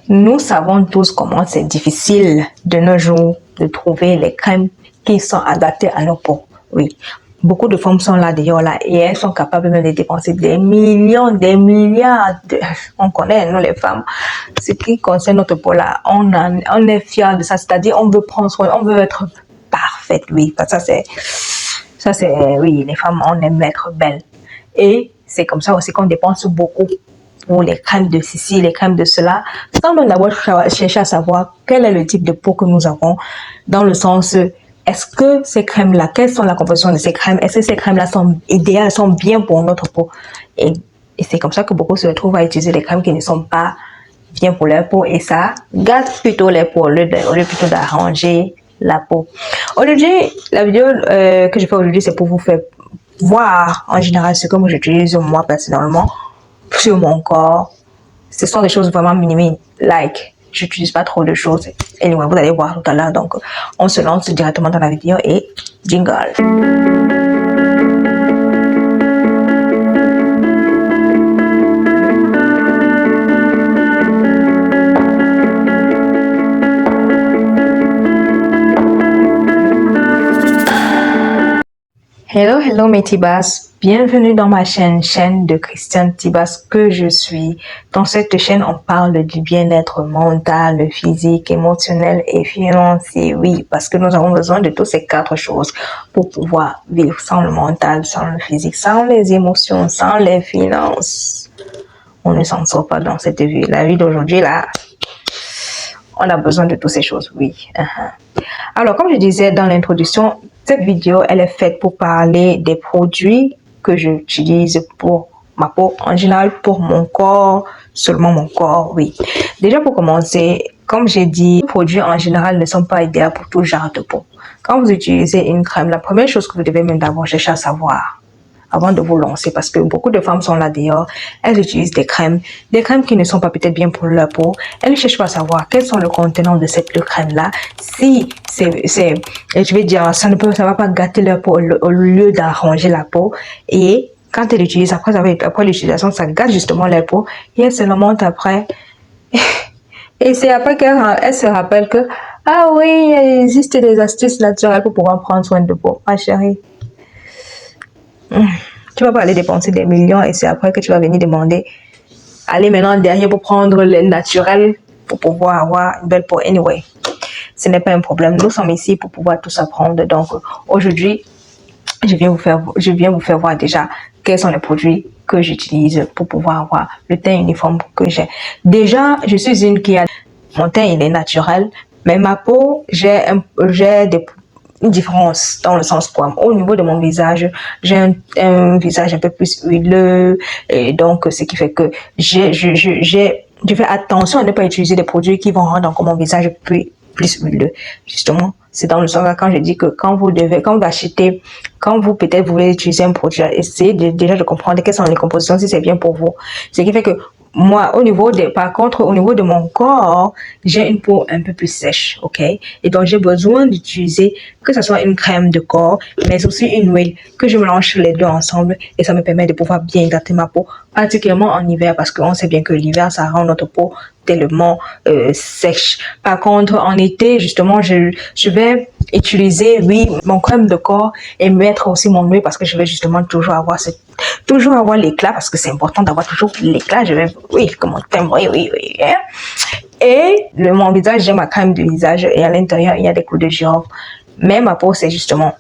Nous savons tous comment c'est difficile de nos jours de trouver les crèmes qui sont adaptées à nos peaux. Oui. Beaucoup de femmes sont là d'ailleurs là et elles sont capables de dépenser des millions, des milliards. On connaît, nous les femmes, ce qui concerne notre peau là, on est fiers de ça. C'est-à-dire, on veut prendre soin, on veut être parfaite, oui. Ça c'est, oui, les femmes, on aime être belles. Et c'est comme ça aussi qu'on dépense beaucoup pour les crèmes de ceci, les crèmes de cela, sans même d'abord chercher à savoir quel est le type de peau que nous avons, dans le sens, est-ce que ces crèmes-là, quelles sont la composition de ces crèmes, est-ce que ces crèmes-là sont idéales, sont bien pour notre peau, et c'est comme ça que beaucoup se retrouvent à utiliser des crèmes qui ne sont pas bien pour leur peau, et ça gâte plutôt les peaux, au lieu plutôt d'arranger la peau. Aujourd'hui, la vidéo que je fais aujourd'hui, c'est pour vous faire voir en général ce que moi j'utilise moi personnellement sur mon corps. Ce sont des choses vraiment minimes, j'utilise pas trop de choses. Anyway, vous allez voir tout à l'heure. Donc, on se lance directement dans la vidéo et jingle. Hello mes Tibas, bienvenue dans ma chaîne de Christiane Tibas que je suis. Dans cette chaîne, on parle du bien-être mental, physique, émotionnel et financier. Oui, parce que nous avons besoin de toutes ces 4 choses pour pouvoir vivre sans le mental, sans le physique, sans les émotions, sans les finances. On ne s'en sort pas dans cette vie. La vie d'aujourd'hui, là, on a besoin de toutes ces choses, oui. Alors, comme je disais dans l'introduction, cette vidéo, elle est faite pour parler des produits que j'utilise pour ma peau, en général pour mon corps, seulement mon corps, oui. Déjà pour commencer, comme j'ai dit, les produits en général ne sont pas idéaux pour tout genre de peau. Quand vous utilisez une crème, la première chose que vous devez même d'abord chercher à savoir, avant de vous lancer, parce que beaucoup de femmes sont là dehors, elles utilisent des crèmes qui ne sont pas peut-être bien pour leur peau. Elles ne cherchent pas à savoir quels sont les contenants de cette crème-là. Si je vais dire, ça va pas gâter leur peau au lieu d'arranger la peau. Et quand elles l'utilisent, après l'utilisation, ça gâte justement leur peau. Et elles se le montrent après. Et c'est après qu'elles se rappellent que, ah oui, il existe des astuces naturelles pour pouvoir prendre soin de peau. Ma chérie. Tu vas pas aller dépenser des millions et c'est après que tu vas venir demander, allez maintenant derrière pour prendre les naturels pour pouvoir avoir une belle peau. Anyway, ce n'est pas un problème. Nous sommes ici pour pouvoir tout apprendre. Donc aujourd'hui, je viens vous faire voir déjà quels sont les produits que j'utilise pour pouvoir avoir le teint uniforme que j'ai. Déjà, je suis une qui a mon teint, il est naturel, mais ma peau, j'ai une différence dans le sens quoi. Au niveau de mon visage, j'ai un visage un peu plus huileux et donc ce qui fait que je fais attention à ne pas utiliser des produits qui vont rendre encore mon visage plus huileux. Justement, c'est dans le sens là quand je dis que quand vous achetez, quand vous peut-être voulez utiliser un produit, essayez déjà de comprendre quelles sont les compositions si c'est bien pour vous. Ce qui fait que moi, par contre, au niveau de mon corps, j'ai une peau un peu plus sèche, ok? Et donc, j'ai besoin d'utiliser, que ce soit une crème de corps, mais aussi une huile, que je mélange les deux ensemble et ça me permet de pouvoir bien hydrater ma peau, particulièrement en hiver, parce qu'on sait bien que l'hiver, ça rend notre peau tellement sèche. Par contre, en été, justement, je vais utiliser, oui, mon crème de corps et mettre aussi mon huile parce que je vais justement toujours avoir l'éclat parce que c'est important d'avoir toujours l'éclat. Oui, comment oui. Et mon visage, j'ai ma crème de visage et à l'intérieur, il y a des clous de girofle. Mais ma peau, c'est justement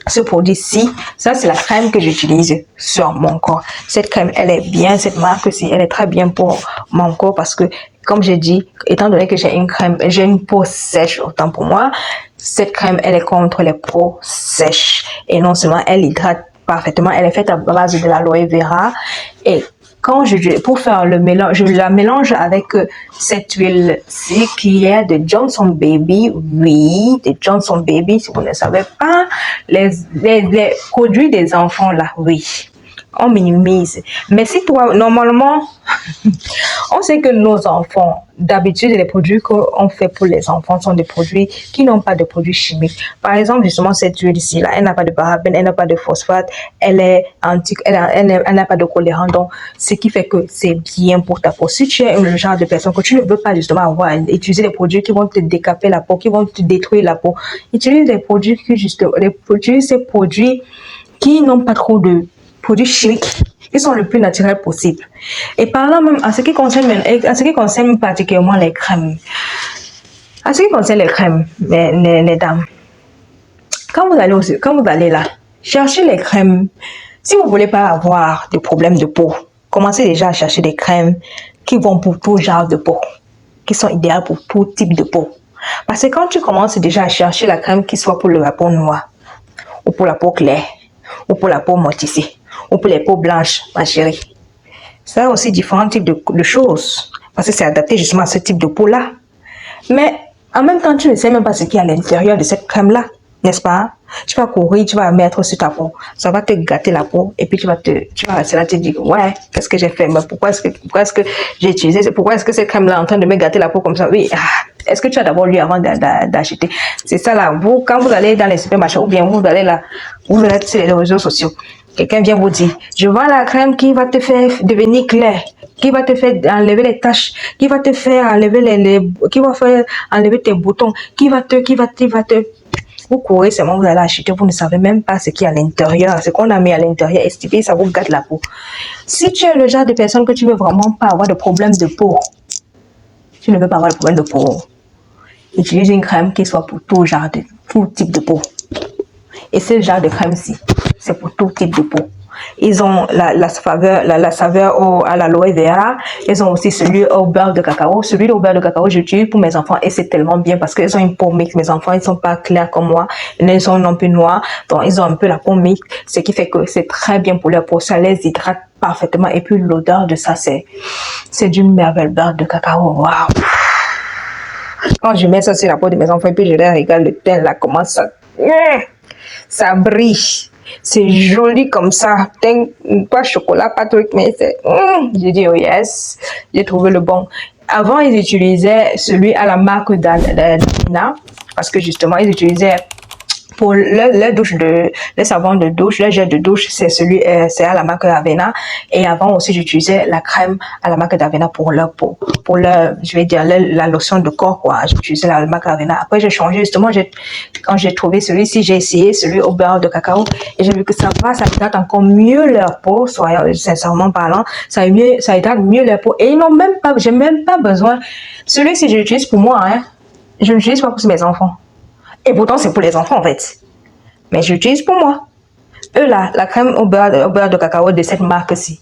ce produit-ci. Ça, c'est la crème que j'utilise sur mon corps. Cette crème, elle est bien, cette marque-ci, elle est très bien pour mon corps parce que, comme j'ai dit, étant donné que j'ai une peau sèche, autant pour moi, cette crème, elle est contre les peaux sèches. Et non seulement elle hydrate parfaitement, elle est faite à base de l'aloe vera. Et pour faire le mélange, je la mélange avec cette huile-ci qui est de Johnson Baby. Oui, de Johnson Baby, si vous ne savez pas, les produits des enfants là, oui. On minimise. Mais si toi, normalement, on sait que nos enfants, d'habitude, les produits qu'on fait pour les enfants sont des produits qui n'ont pas de produits chimiques. Par exemple, justement, cette huile ici, là, elle n'a pas de parabènes, elle n'a pas de phosphate, elle est elle n'a pas de colorant. Donc, ce qui fait que c'est bien pour ta peau. Si tu es le genre de personne que tu ne veux pas justement avoir, utiliser des produits qui vont te décaper la peau, qui vont te détruire la peau, utilise des produits qui, justement, utilise ces produits qui n'ont pas trop de produits chimiques, qui sont le plus naturels possible. Et parlant même, en ce qui concerne particulièrement les crèmes, en ce qui concerne les crèmes, les dames, quand vous allez là, cherchez les crèmes. Si vous ne voulez pas avoir de problèmes de peau, commencez déjà à chercher des crèmes qui vont pour tout genre de peau, qui sont idéales pour tout type de peau. Parce que quand tu commences déjà à chercher la crème qui soit pour la peau noire, ou pour la peau claire, ou pour la peau morticée, ou pour les peaux blanches, ma chérie, ça a aussi différents types de choses. Parce que c'est adapté justement à ce type de peau-là. Mais en même temps, tu ne sais même pas ce qu'il y a à l'intérieur de cette crème-là, n'est-ce pas? Tu vas courir, tu vas mettre sur ta peau. Ça va te gâter la peau. Et puis tu vas rester là, te dire, ouais, qu'est-ce que j'ai fait? Mais pourquoi est-ce que j'ai utilisé? Pourquoi est-ce que cette crème-là est en train de me gâter la peau comme ça? Oui, est-ce que tu as d'abord lu avant d'acheter? C'est ça là. Vous, quand vous allez dans les supermarchés ou bien vous allez là, vous êtes sur les réseaux sociaux, quelqu'un vient vous dire, je vends la crème qui va te faire devenir clair, qui va te faire enlever les taches, qui va te faire enlever qui va faire enlever tes boutons, qui va te. Vous courez seulement, vous allez acheter, vous ne savez même pas ce qu'il y a à l'intérieur, ce qu'on a mis à l'intérieur, et ça vous gâte la peau. Si tu es le genre de personne que tu veux vraiment pas avoir de problème de peau, tu ne veux pas avoir de problème de peau, utilise une crème qui soit pour tout type de peau. Et ce genre de crème-ci, c'est pour tout type de peau. Ils ont la saveur à l'aloe vera. Ils ont aussi celui au beurre de cacao. Celui au beurre de cacao, j'utilise pour mes enfants et c'est tellement bien parce qu'ils ont une peau mixte. Mes enfants, ils ne sont pas clairs comme moi. Ils sont non plus noirs. Donc, ils ont un peu la peau mixte. Ce qui fait que c'est très bien pour leur peau. Ça les hydrate parfaitement. Et puis, l'odeur de ça, c'est du merveille beurre de cacao. Waouh! Quand je mets ça sur la peau de mes enfants et puis je les regarde le teint là, comment ça brille. C'est joli comme ça. Pas chocolat, pas truc, mais c'est. J'ai dit, oh yes, j'ai trouvé le bon. Avant, ils utilisaient celui à la marque d'Avena, parce que justement, ils utilisaient pour le savon de douche, le gel de douche, c'est à la marque Avena. Et avant aussi, j'utilisais la crème à la marque d'Avena pour leur peau. Pour je vais dire, la lotion de corps, quoi. J'utilisais la marque Avena. Après, j'ai changé, justement, quand j'ai trouvé celui-ci, j'ai essayé celui au beurre de cacao. Et j'ai vu que ça hydrate encore mieux leur peau, sincèrement parlant. Ça hydrate mieux leur peau. Et j'ai même pas besoin. Celui-ci, je l'utilise pour moi, hein. Je ne l'utilise pas pour mes enfants. Et pourtant, c'est pour les enfants, en fait. Mais j'utilise pour moi. Eux, là, la crème au beurre de cacao de cette marque-ci.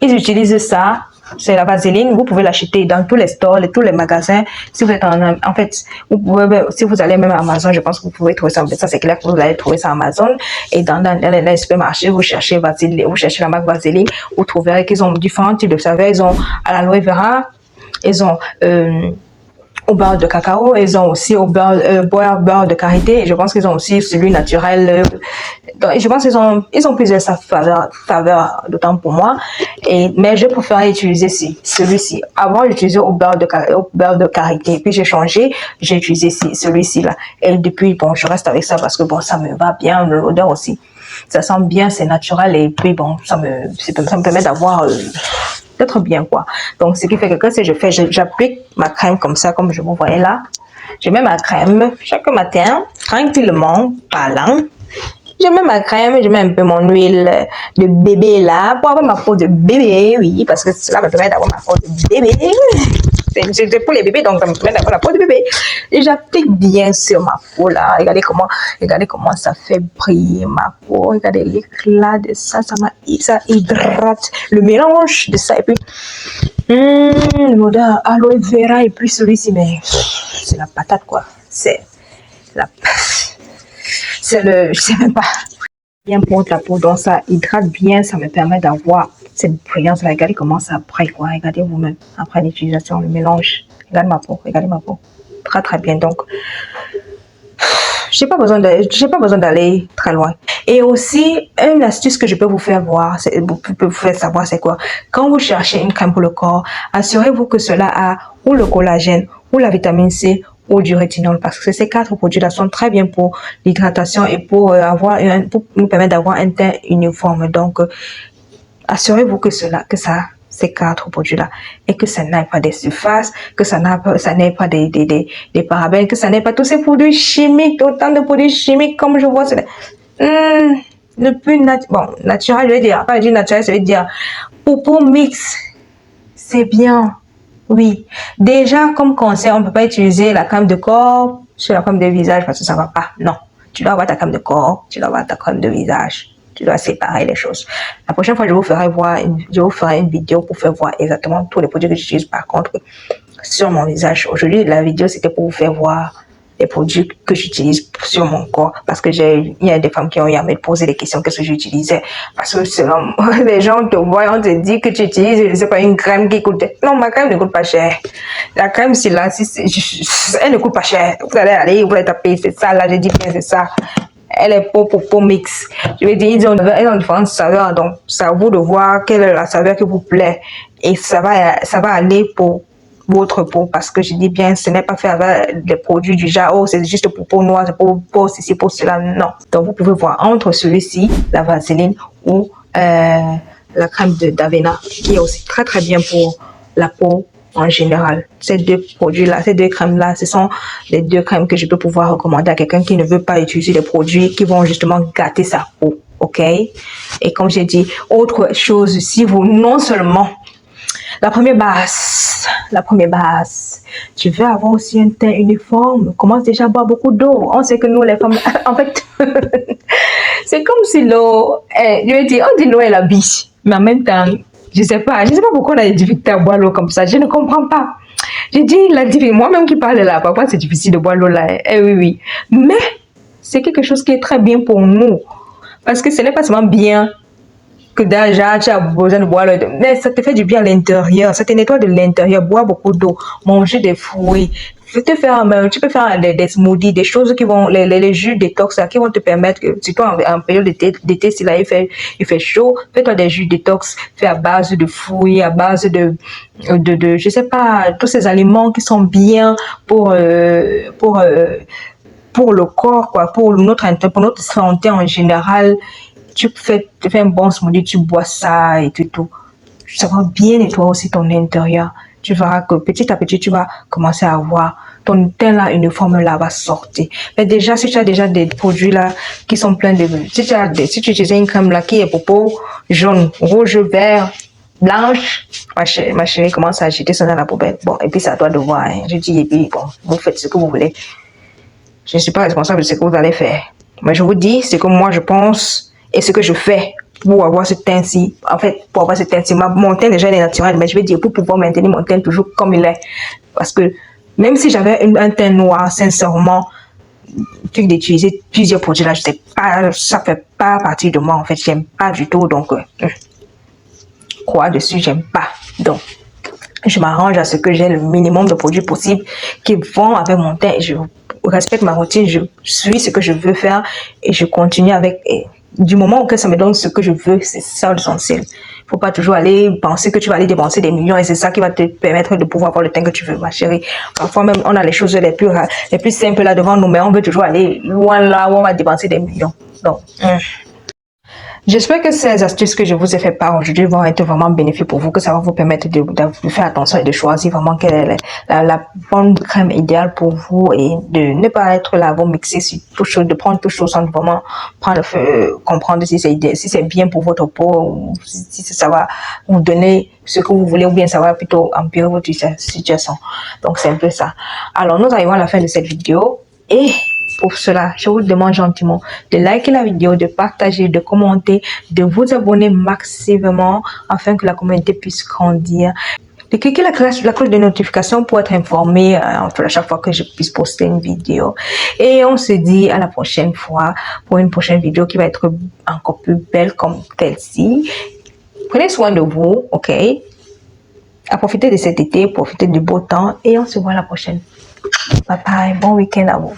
Ils utilisent ça. C'est la vaseline. Vous pouvez l'acheter dans tous les stores, tous les magasins. Si vous êtes en fait, si vous allez même à Amazon, je pense que vous pouvez trouver ça. Ça, c'est clair que vous allez trouver ça à Amazon. Et dans les supermarchés, vous cherchez vaseline, vous cherchez la marque vaseline. Vous trouverez qu'ils ont différents types de saveurs. Ils ont à l'aloe vera. Ils ont, au beurre de cacao, ils ont aussi au beurre de karité, et je pense qu'ils ont aussi celui naturel. Donc, je pense qu'ils ont plusieurs faveurs, d'autant pour moi. Mais je préfère utiliser celui-ci. Avant, j'utilisais au beurre de karité, puis j'ai changé, j'ai utilisé celui-ci là. Et depuis, bon, je reste avec ça parce que bon, ça me va bien, l'odeur aussi. Ça sent bien, c'est naturel, et puis bon, ça me permet d'avoir d'être bien, quoi. Donc, ce qui fait que j'applique ma crème comme ça, comme je vous voyais là. Je mets ma crème chaque matin, tranquillement, parlant. Je mets ma crème, je mets un peu mon huile de bébé là, pour avoir ma peau de bébé, oui, parce que cela me permet d'avoir ma peau de bébé. C'est pour les bébés, donc ça me permet d'avoir la peau de bébé. Et j'applique bien sur ma peau là. Regardez comment ça fait briller ma peau. Regardez l'éclat de ça, ça hydrate. Le mélange de ça et puis l'odeur aloe vera et puis celui-ci, mais c'est la patate quoi. Je sais même pas. Bien pour la peau, donc ça hydrate bien, ça me permet d'avoir cette brillance là. Regardez comment ça brille quoi. Regardez vous-même après l'utilisation, le mélange. Regardez ma peau. Très très bien. Donc j'ai pas besoin d'aller très loin. Et aussi, une astuce que je peux vous faire voir, peux vous faire savoir, c'est quoi? Quand vous cherchez une crème pour le corps, assurez-vous que cela a ou le collagène, ou la vitamine C, ou du rétinol, parce que ces 4 produits-là sont très bien pour l'hydratation et pour pour nous permettre d'avoir un teint uniforme. Donc, assurez-vous que ces 4 produits-là, et que ça n'ait pas des surfaces, que ça n'ait pas des parabènes, que ça n'ait pas tous ces produits chimiques, autant de produits chimiques comme je vois. Le plus naturel, je veux dire, pas dire naturel, ça veut dire pour mix, c'est bien. Oui. Déjà, comme conseil, on ne peut pas utiliser la crème de corps sur la crème de visage parce que ça ne va pas. Non. Tu dois avoir ta crème de corps, tu dois avoir ta crème de visage. Tu dois séparer les choses. La prochaine fois, je vous ferai une vidéo pour faire voir exactement tous les produits que j'utilise par contre sur mon visage. Aujourd'hui, la vidéo, c'était pour vous faire voir les produits que j'utilise sur mon corps. Parce que il y a des femmes qui ont eu à me poser des questions, qu'est-ce que j'utilisais. Parce que selon les gens te voient, on te dit que tu utilises, je ne sais pas, une crème qui coûte. Non, ma crème ne coûte pas cher. La crème, c'est là, elle ne coûte pas cher. Vous allez taper, c'est ça, là, je dis bien, c'est ça. Elle est pour mix. Je veux dire, ils ont différentes saveurs, donc c'est à vous de voir quelle est la saveur qui vous plaît. Et ça va aller pour votre peau, parce que je dis bien, ce n'est pas fait avec des produits du genre, oh, c'est juste pour peau noire, c'est pour ceci, pour cela, non. Donc, vous pouvez voir entre celui-ci, la vaseline, ou la crème d'Avena, qui est aussi très, très bien pour la peau en général. Ces 2 produits-là, ces 2 crèmes-là, ce sont les 2 crèmes que je peux pouvoir recommander à quelqu'un qui ne veut pas utiliser des produits qui vont justement gâter sa peau, ok? Et comme j'ai dit, autre chose, si vous, non seulement la première base, tu veux avoir aussi un teint uniforme, commence déjà à boire beaucoup d'eau. On sait que nous, les femmes, en fait, c'est comme si l'eau, je veux dire, on dit l'eau est la biche, mais en même temps, je sais pas pourquoi on a des difficultés à boire l'eau comme ça, je ne comprends pas. J'ai dit, moi-même qui parle là, parfois c'est difficile de boire l'eau là, oui, mais c'est quelque chose qui est très bien pour nous, parce que ce n'est pas seulement bien que déjà tu as besoin de boire l'eau, mais ça te fait du bien à l'intérieur, ça te nettoie de l'intérieur, boire beaucoup d'eau, manger des fruits, tu peux faire des smoothies, des choses qui vont, les jus détox là, qui vont te permettre que, surtout en période d'été, si là il fait chaud, fais-toi des jus détox, fait à base de fruits, à base de je sais pas, tous ces aliments qui sont bien pour le corps, quoi, pour notre santé en général. Tu fais un bon smoothie, tu bois ça et tout. Ça va bien nettoyer aussi ton intérieur. Tu verras que petit à petit, tu vas commencer à avoir ton teint là, uniforme là va sortir. Mais déjà, si tu as déjà des produits là qui sont pleins de... Si tu utilises une crème là qui est pour peau jaune, rouge, vert, blanche, ma chérie commence à jeter ça dans la poubelle. Bon, et puis c'est à toi de voir. Hein. Je dis, et puis bon, vous faites ce que vous voulez. Je ne suis pas responsable de ce que vous allez faire. Mais je vous dis ce que moi je pense et ce que je fais pour avoir ce teint-ci. En fait, pour avoir ce teint-ci, mon teint déjà il est naturel, mais je vais dire pour pouvoir maintenir mon teint toujours comme il est. Parce que même si j'avais un teint noir, sincèrement, truc d'utiliser plusieurs produits là, je sais pas, ça fait pas partie de moi. En fait, j'aime pas du tout. Donc, quoi dessus, j'aime pas. Donc, je m'arrange à ce que j'ai le minimum de produits possibles qui vont avec mon teint. Je respecte ma routine, je suis ce que je veux faire et je continue avec. Et du moment où ça me donne ce que je veux, c'est ça l'essentiel. Faut pas toujours aller penser que tu vas aller dépenser des millions et c'est ça qui va te permettre de pouvoir avoir le teint que tu veux, ma chérie. Parfois même, on a les choses les plus simples là devant nous, mais on veut toujours aller loin là où on va dépenser des millions. Donc, j'espère que ces astuces que je vous ai fait part aujourd'hui vont être vraiment bénéfiques pour vous, que ça va vous permettre de faire attention et de choisir vraiment quelle est la bonne crème idéale pour vous et de ne pas être là à vous mixer sur tout chose, de prendre tout chose sans vraiment comprendre si c'est bien pour votre peau ou si ça va vous donner ce que vous voulez ou bien ça va plutôt empirer votre situation. Donc c'est un peu ça. Alors nous arrivons à la fin de cette vidéo et pour cela, je vous demande gentiment de liker la vidéo, de partager, de commenter, de vous abonner massivement afin que la communauté puisse grandir. De cliquer la cloche de notification pour être informé à chaque fois que je puisse poster une vidéo. Et on se dit à la prochaine fois pour une prochaine vidéo qui va être encore plus belle comme celle-ci. Prenez soin de vous, ok? À profiter de cet été, profitez du beau temps et on se voit la prochaine. Bye bye, bon week-end à vous.